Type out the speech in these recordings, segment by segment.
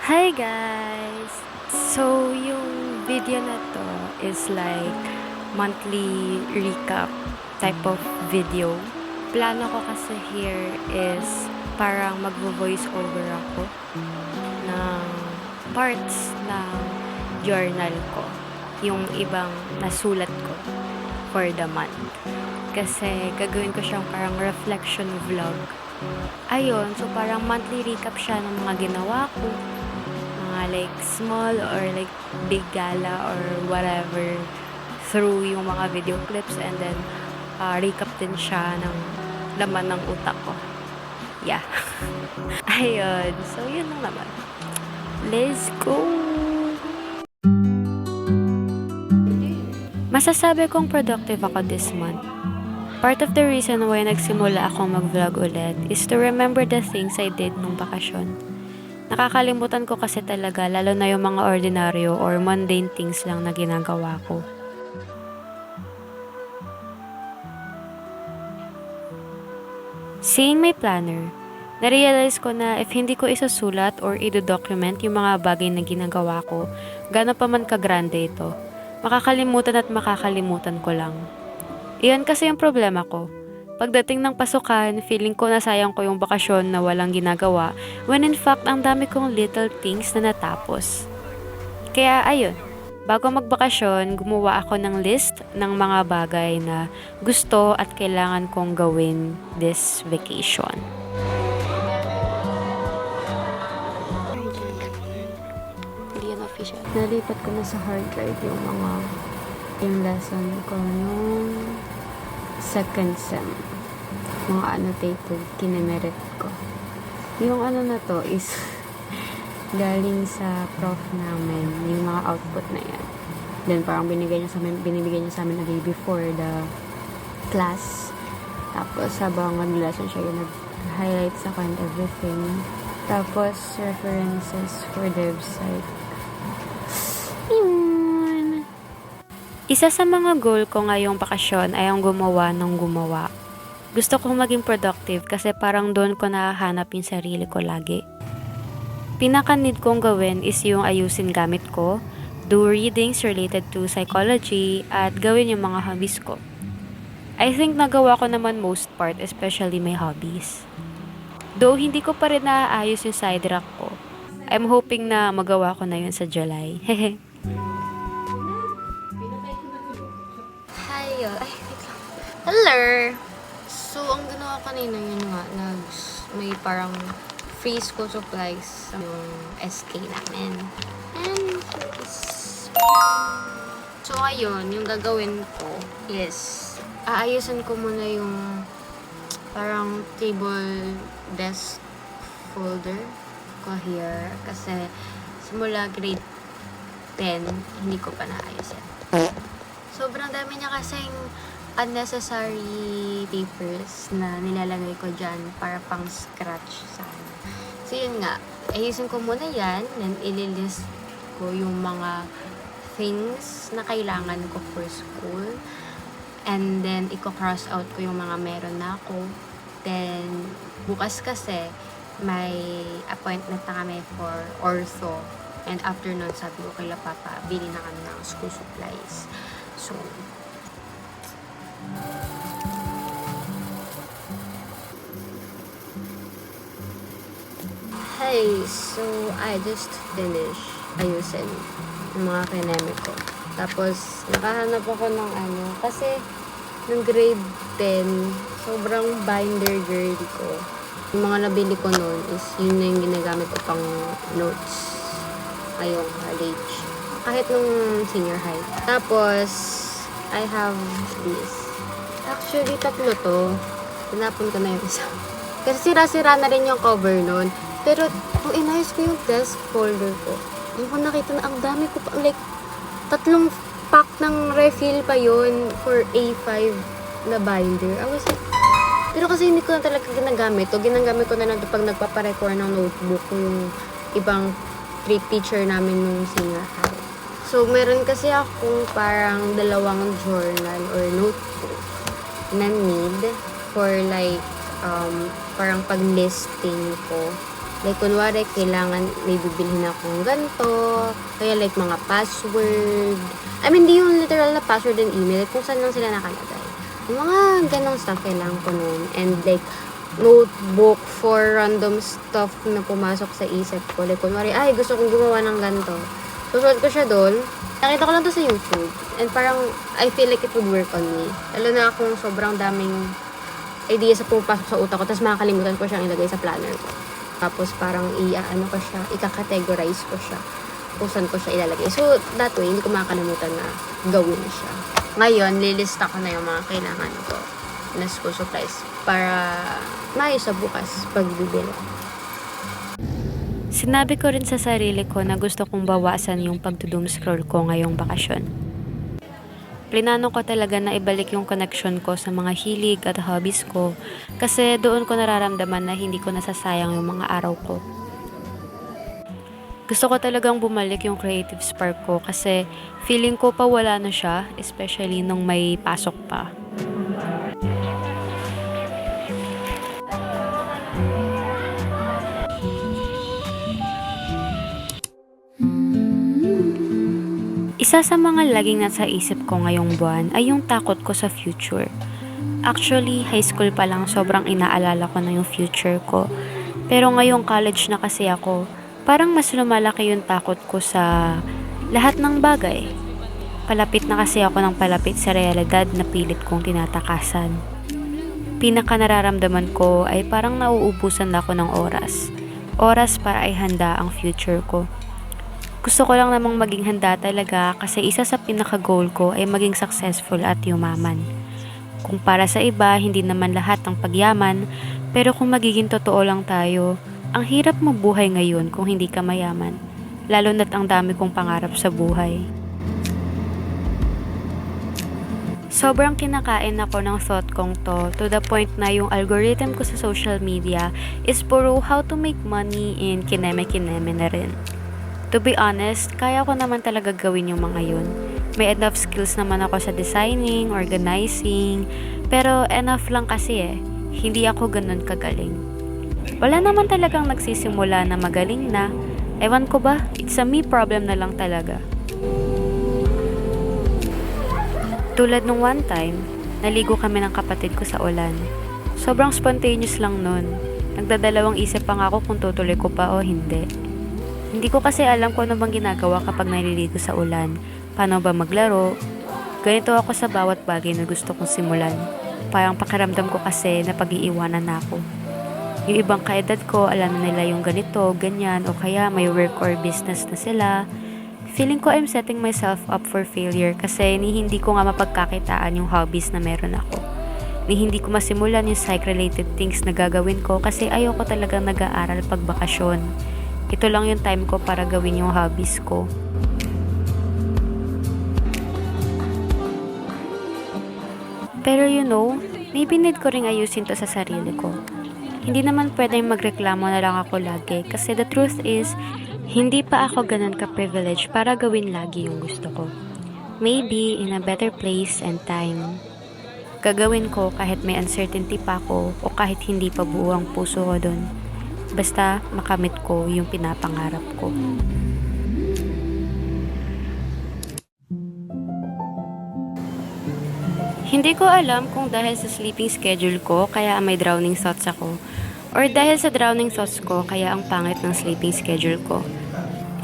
Hi guys! So, yung video na to is like monthly recap type of video. Plano ko kasi here is parang magvo-voice over ako ng parts ng journal ko. Yung ibang nasulat ko for the month. Kasi gagawin ko siyang parang reflection vlog. Ayun, so parang monthly recap siya ng mga ginawa ko, mga like small or like big gala or whatever through yung mga video clips, and then recap din siya ng laman ng utak ko. Yeah. Ayun. So, yun lang naman. Let's go! Masasabi kong productive ako this month. Part of the reason why nagsimula akong mag-vlog ulit is to remember the things I did nung bakasyon. Nakakalimutan ko kasi talaga, lalo na yung mga ordinaryo or mundane things lang na ginagawa ko. Seeing my planner, narealize ko na if hindi ko isusulat or i-document yung mga bagay na ginagawa ko, gano'n pa man kagrande ito, makakalimutan at makakalimutan ko lang. Iyan kasi yung problema ko. Pagdating ng pasukan, feeling ko nasayang ko yung bakasyon na walang ginagawa, when in fact ang dami kong little things na natapos. Kaya ayun, bago magbakasyon, gumawa ako ng list ng mga bagay na gusto at kailangan kong gawin this vacation. Hindi yan official. Nalipat ko na sa hard drive yung lesson ko nung second sem. Mga annotated, kinemerit ko. Yung ano na to is galing sa prof namin, yung mga output na yan. Then parang binibigyan niya sa amin a day before the class. Tapos habang nag-lesson siya, yung nag-highlight sa and everything. Tapos references for the website. Yun. Isa sa mga goal ko ngayong bakasyon ay ang gumawa ng gumawa. Gusto kong maging productive kasi parang doon ko nahahanap yung sarili ko lagi. Pinaka-need kong gawin is yung ayusin gamit ko, do readings related to psychology, at gawin yung mga hobbies ko. I think nagawa ko naman most part, especially my hobbies. Though hindi ko pa rin naaayos yung side rack ko, I'm hoping na magawa ko na yun sa July. Hehe. Hi! Ay, wait lang. Hello! So, ang ginawa ko kanina yun nga, may parang free school supplies sa yung SK namin. And so, ayun, yung gagawin ko is aayusin ko muna yung parang table desk folder ko here kasi simula grade 10 hindi ko pa naayos yan. Sobrang dami niya kasing unnecessary papers na nilalagay ko dyan para pang scratch sana. So yun nga, ayusin ko muna yan, then ililist ko yung mga things na kailangan ko for school, and then i-cross out ko yung mga meron na ako. Then bukas kasi may appointment na kami for ortho, and after nun sabi ko kay Papa, bili na kami ng school supplies. So hey, so I just finished ayusin yung mga kineme ko. Tapos, nakahanap ako ng kasi nung grade 10, sobrang binder girl ko. Yung mga nabili ko noon is yun na yung ginagamit ko pang notes ngayong college. Kahit nung senior high. Tapos, I have this. Actually, tatlo to. Tinapon ko na yung isa. Kasi sira-sira na rin yung cover noon. Pero, nung inayos ko yung desk folder ko, yung ko nakita na ang dami ko pa, like, 3 pack ng refill pa yun for A5 na binder. I was like, pero kasi hindi ko na talaga ginagamit. O, ginagamit ko na lang pag nagpaparecord ng notebook yung ibang teacher namin nung senior high. So, meron kasi akong parang 2 journal or notebook na need for like, parang pag-listing ko Like, kunwari, kailangan may bibilhin akong ganito. Kaya like, mga password. I mean, di yung literal na password and email. Kung saan lang sila nakalagay. Yung mga ganong stuff, kailangan ko nun. And like, notebook for random stuff na pumasok sa isip ko. Like, kunwari, ay, gusto kong gumawa ng ganito. Susulat ko siya doon. Nakita ko lang to sa YouTube. And parang, I feel like it would work on me. Lalo na akong sobrang daming ideas sa pumapasok sa utak ko. Tapos makakalimutan ko siyang ilagay sa planner ko. Tapos parang ko siya, ika-categorize ko siya kung saan ko siya ilalagay. So, that way, hindi ko makakalimutan na gawin siya. Ngayon, lilista ko na yung mga kailangan ko na school supplies para maayos sa bukas pagbibili. Sinabi ko rin sa sarili ko na gusto kong bawasan yung pagdo-doom scroll ko ngayong bakasyon. Plinano ko talaga na ibalik yung connection ko sa mga hilig at hobbies ko kasi doon ko nararamdaman na hindi ko nasasayang yung mga araw ko. Gusto ko talagang bumalik yung creative spark ko kasi feeling ko pa wala na siya, especially nung may pasok pa. Isa sa mga laging nasa isip ko ngayong buwan ay yung takot ko sa future. Actually, high school pa lang sobrang inaalala ko na yung future ko. Pero ngayong college na kasi ako, parang mas lumalaki yung takot ko sa lahat ng bagay. Palapit na kasi ako ng palapit sa realidad na pilit kong tinatakasan. Pinaka nararamdaman ko ay parang nauubusan na ako ng oras. Oras para ay handa ang future ko. Gusto ko lang namang maging handa talaga kasi isa sa pinaka-goal ko ay maging successful at yumaman. Kung para sa iba, hindi naman lahat ng pagyaman, pero kung magiging totoo lang tayo, ang hirap mabuhay ngayon kung hindi ka mayaman, lalo na't ang dami kong pangarap sa buhay. Sobrang kinakain ako ng thought kong to the point na yung algorithm ko sa social media is puro how to make money in kineme-kineme na rin. To be honest, kaya ko naman talaga gawin yung mga yun. May enough skills naman ako sa designing, organizing, pero enough lang kasi hindi ako ganun kagaling. Wala naman talagang nagsisimula na magaling na. Ewan ko ba, it's a me problem na lang talaga. Tulad nung one time, naligo kami ng kapatid ko sa ulan. Sobrang spontaneous lang nun. Nagdadalawang isip pa nga ako kung tutuloy ko pa o hindi. Hindi ko kasi alam kung ano bang ginagawa kapag naliligo sa ulan. Paano ba maglaro? Ganito ako sa bawat bagay na gusto kong simulan. Parang pakiramdam ko kasi na pag-iiwanan na ako. Yung ibang kaedad ko, alam na nila yung ganito, ganyan, o kaya may work or business na sila. Feeling ko I'm setting myself up for failure kasi hindi ko nga mapagkakitaan yung hobbies na meron ako. Hindi ko masimulan yung psych-related things na gagawin ko kasi ayoko talagang nag-aaral pag bakasyon. Ito lang yung time ko para gawin yung hobbies ko. Pero maybe need ko ring ayusin to sa sarili ko. Hindi naman pwedeng magreklamo na lang ako lagi kasi the truth is, hindi pa ako ganun ka-privilege para gawin lagi yung gusto ko. Maybe in a better place and time. Gagawin ko kahit may uncertainty pa ako o kahit hindi pa buo ang puso ko dun. Basta makamit ko yung pinapangarap ko. Hindi ko alam kung dahil sa sleeping schedule ko kaya may drowning thoughts ako or dahil sa drowning thoughts ko kaya ang pangit ng sleeping schedule ko.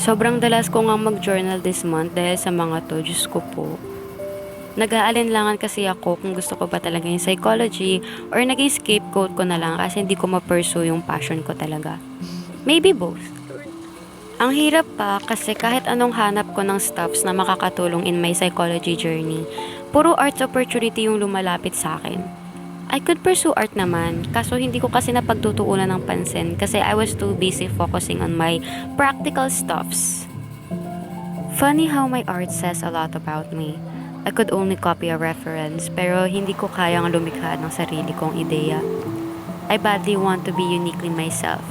Sobrang dalas ko nga mag-journal this month dahil sa mga to, Diyos ko po. Nag-aalinlangan kasi ako kung gusto ko ba talaga yung psychology or naging scapegoat ko na lang kasi hindi ko ma-pursue yung passion ko talaga. Maybe both. Ang hirap pa kasi kahit anong hanap ko ng stuffs na makakatulong in my psychology journey, puro arts opportunity yung lumalapit sa akin. I could pursue art naman, kaso hindi ko kasi napagtutuunan ng pansin kasi I was too busy focusing on my practical stuffs. Funny how my art says a lot about me. I could only copy a reference pero hindi ko kayang lumikha ng sarili kong ideya. I badly want to be uniquely myself.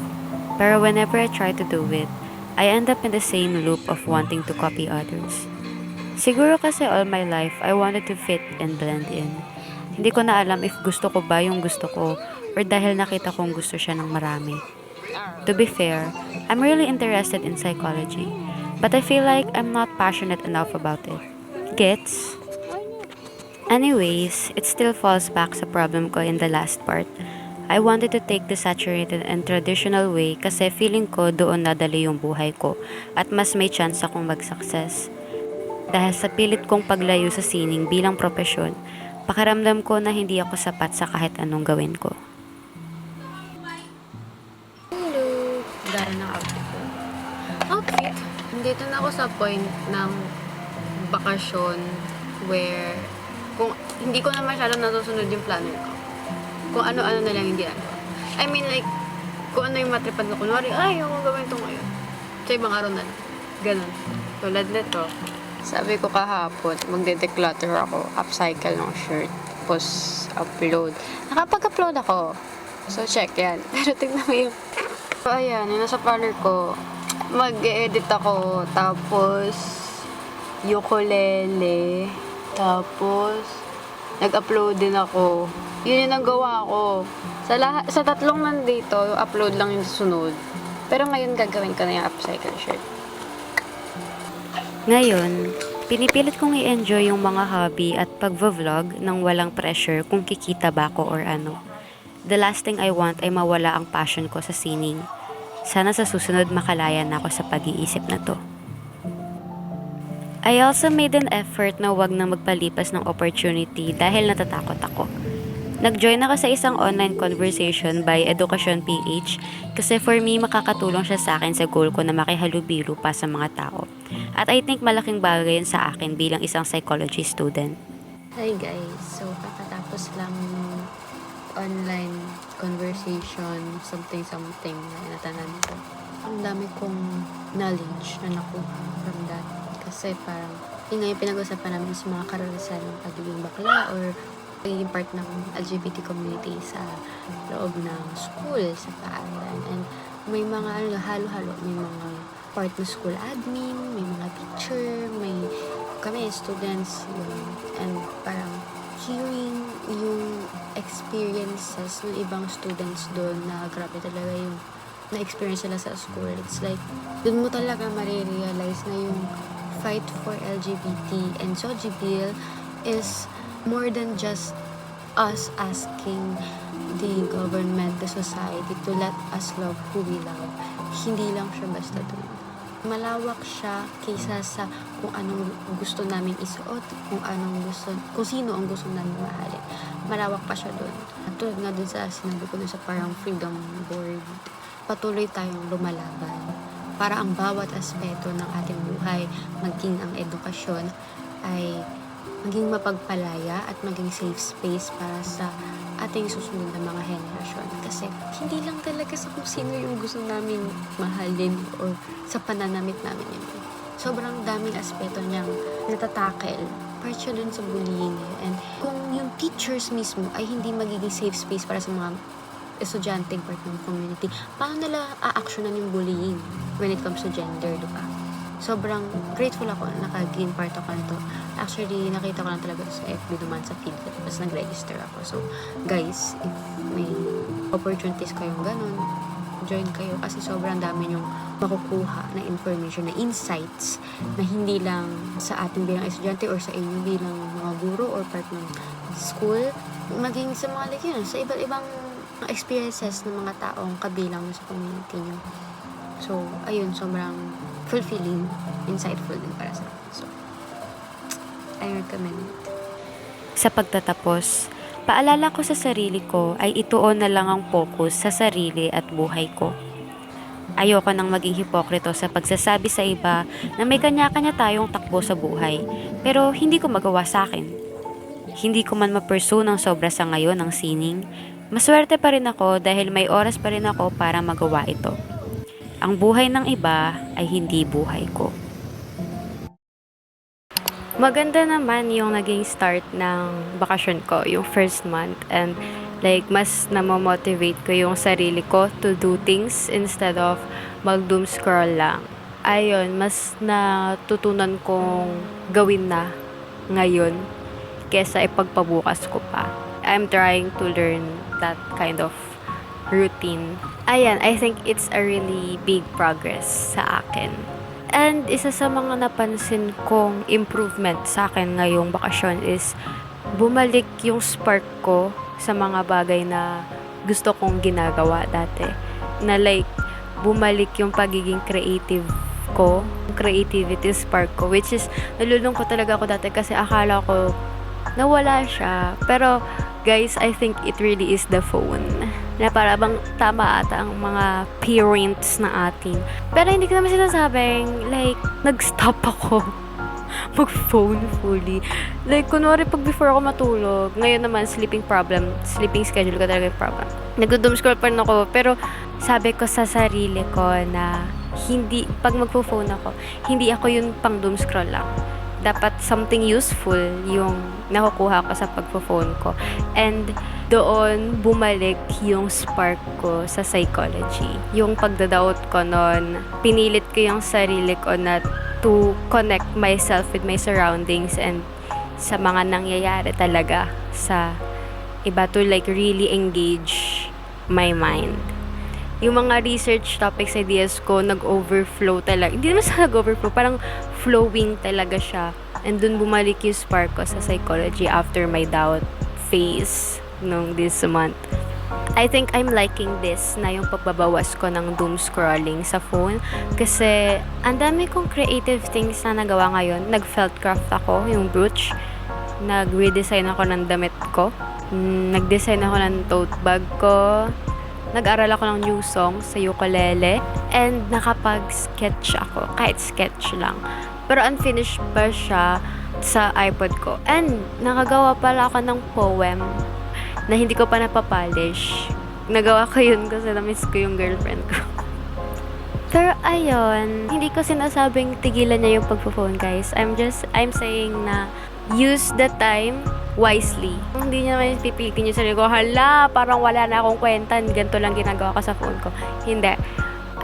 Pero whenever I try to do it, I end up in the same loop of wanting to copy others. Siguro kasi all my life, I wanted to fit and blend in. Hindi ko na alam if gusto ko ba yung gusto ko or dahil nakita kong gusto siya ng marami. To be fair, I'm really interested in psychology, but I feel like I'm not passionate enough about it. Gets? Anyways, it still falls back sa problem ko in the last part. I wanted to take the saturated and traditional way kasi feeling ko doon nadali yung buhay ko at mas may chance akong mag-success. Dahil sa pilit kong paglayo sa sining bilang propesyon, pakiramdam ko na hindi ako sapat sa kahit anong gawin ko. Hello! Gara ng outfit ko. Outfit? Nandito na ako sa point ng bakasyon where kung hindi ko na masyadong nasusunod yung planner ko. Kung ano-ano na lang yung ginagawa. I mean like, kung ano yung matripan ko. Kunwari, ay, ako gawin ito ngayon. Sa ibang araw na lang. Ganon. Tulad nito. Sabi ko kahapon, magde-declutter ako. Upcycle ng shirt. Tapos, upload. Nakapag-upload ako. So, check yan. Pero tignan mo yung... So, ayan, yung nasa parlor ko. Mag-edit ako. Tapos, ukulele. Tapos, nag-upload din ako. Yun yung nagawa ko. Sa tatlong nandito, upload lang yung sunod. Pero ngayon gagawin ko na yung upcycle shirt. Ngayon, pinipilit kong i-enjoy yung mga hobby at pag-vlog nang walang pressure kung kikita ba ako or ano. The last thing I want ay mawala ang passion ko sa sining. Sana sa susunod makalaya na ako sa pag-iisip na to. I also made an effort na wag na magpalipas ng opportunity dahil natatakot ako. Nag-join ako sa isang online conversation by Education PH kasi for me makakatulong siya sa akin sa goal ko na makihalubilo pa sa mga tao. At I think malaking bagay yun sa akin bilang isang psychology student. Hi guys, so kakatapos lang ng online conversation, something na natanan ko. Ang dami kong knowledge na nakuha from that. Kasi parang, yun nga yung pinag-usapan namin sa mga karanasan ng pagiging bakla or pagiging part ng LGBT community sa loob ng school, sa paaralan. And may mga halo-halo, may mga part ng school admin, may mga teacher, may kami, students, yun. And parang hearing yung experiences ng ibang students doon na grabe talaga yung na-experience sila sa school. It's like, doon mo talaga marirealize na yung fight for LGBT and SOGI bill is more than just us asking the government, the society to let us love who we love. Hindi lang siya basta doon. Malawak siya kaysa sa kung anong gusto namin isuot, kung sino ang gusto namin mahalin. Malawak pa siya doon. Tulad nga dun sa sinabi ko dun sa parang freedom board, patuloy tayong lumalaban para ang bawat aspeto ng ating buhay, maging ang edukasyon, ay maging mapagpalaya at maging safe space para sa ating susunod na mga henerasyon. Kasi hindi lang talaga sa kung sino yung gusto namin mahalin or sa pananamit namin yun. Sobrang daming aspeto niyang natatakel. Part siya dun sa bullying. And kung yung teachers mismo ay hindi magiging safe space para sa mga estudyanteng part ng community, paano nila a-actionan yung bullying when it comes to gender, diba? Sobrang grateful ako na naka-gain part ako nito. Actually, nakita ko lang talaga sa FB duman sa feed ko. Tapos nag-register ako. So, guys, if may opportunities kayong ganun, join kayo kasi sobrang dami yung makukuha na information, na insights na hindi lang sa atin bilang estudyante or sa inyo bilang mga guro or part ng school, maging sa mga like yun, sa iba't ibang experiences ng mga taong kabilang sa community nyo. So, ayun, sobrang fulfilling, insightful din para sa akin. So, I recommend it. Sa pagtatapos, paalala ko sa sarili ko ay ituon na lang ang focus sa sarili at buhay ko. Ayoko nang maging hipokrito sa pagsasabi sa iba na may kanya-kanya tayong takbo sa buhay, pero hindi ko magawa sa akin. Hindi ko man ma-pursue ng sobra sa ngayon ang sining, maswerte pa rin ako dahil may oras pa rin ako para magawa ito. Ang buhay ng iba ay hindi buhay ko. Maganda naman yung naging start ng bakasyon ko, yung first month. And like, mas namamotivate ko yung sarili ko to do things instead of mag-doom scroll lang. Ayun, mas natutunan kong gawin na ngayon kesa ipagpabukas ko pa. I'm trying to learn that kind of routine. Ayan, I think it's a really big progress sa akin. And isa sa mga napansin kong improvement sa akin ngayong bakasyon is bumalik yung spark ko sa mga bagay na gusto kong ginagawa dati. Na like, bumalik yung pagiging creative ko, creativity spark ko, which is, nalulungkot talaga ako dati kasi akala ko nawala siya. Pero, guys, I think it really is the phone. Na para bang tama ata ang mga parents na atin. Pero hindi ko naman sinasabing, like, nag-stop ako mag-phone fully. Like, kunwari pag before ako matulog, ngayon naman, sleeping schedule ko talaga yung problem. Nag-doom scroll pa rin ako, pero sabi ko sa sarili ko na hindi, pag magpo-phone ako, hindi ako yung pang doom scroll lang. Dapat something useful yung nakukuha ko sa pagpo-phone ko. And doon, bumalik yung spark ko sa psychology. Yung pagdadaot ko noon, pinilit ko yung sarili ko na to connect myself with my surroundings and sa mga nangyayari talaga sa iba, to like really engage my mind. Yung mga research topics, ideas ko, nag-overflow talaga. Hindi naman sa nag-overflow, parang flowing talaga siya. And dun bumalik yung spark ko sa psychology after my doubt phase nung this month. I think I'm liking this na yung pagbabawas ko ng doom scrolling sa phone kasi ang dami kong creative things na nagawa ngayon. Nag-felt craft ako, yung brooch. Nag-redesign ako ng damit ko. Nag-design ako ng tote bag ko. Nag-aral ako ng new song sa ukulele. And nakapag-sketch ako, kahit sketch lang. Pero unfinished pa siya sa iPod ko. And nakagawa pala ako ng poem na hindi ko pa napapolish. Nagawa ko yun kasi na-miss ko yung girlfriend ko. Pero ayun, hindi ko sinasabing tigilan niya yung pagpo-phone, guys. I'm saying na use the time wisely. Hindi niya naman pipilitin yung sarili ko, hala, parang wala na akong kwenta, ganito lang ginagawa ko sa phone ko. Hindi.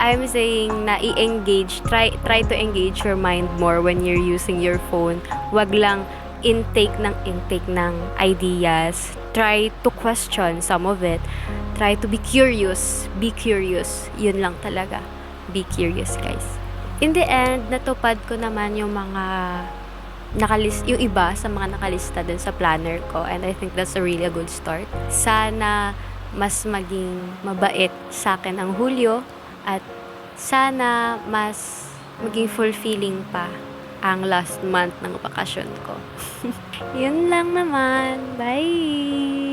I'm saying na i-engage, try to engage your mind more when you're using your phone. Wag lang intake ng ideas. Try to question some of it. Try to be curious. Be curious. Yun lang talaga. Be curious, guys. In the end, natupad ko naman yung mga yung iba sa mga nakalista dun sa planner ko, and I think that's a really a good start. Sana mas maging mabait sa akin ang Hulyo at sana mas maging fulfilling pa ang last month ng bakasyon ko. Yun lang naman. Bye!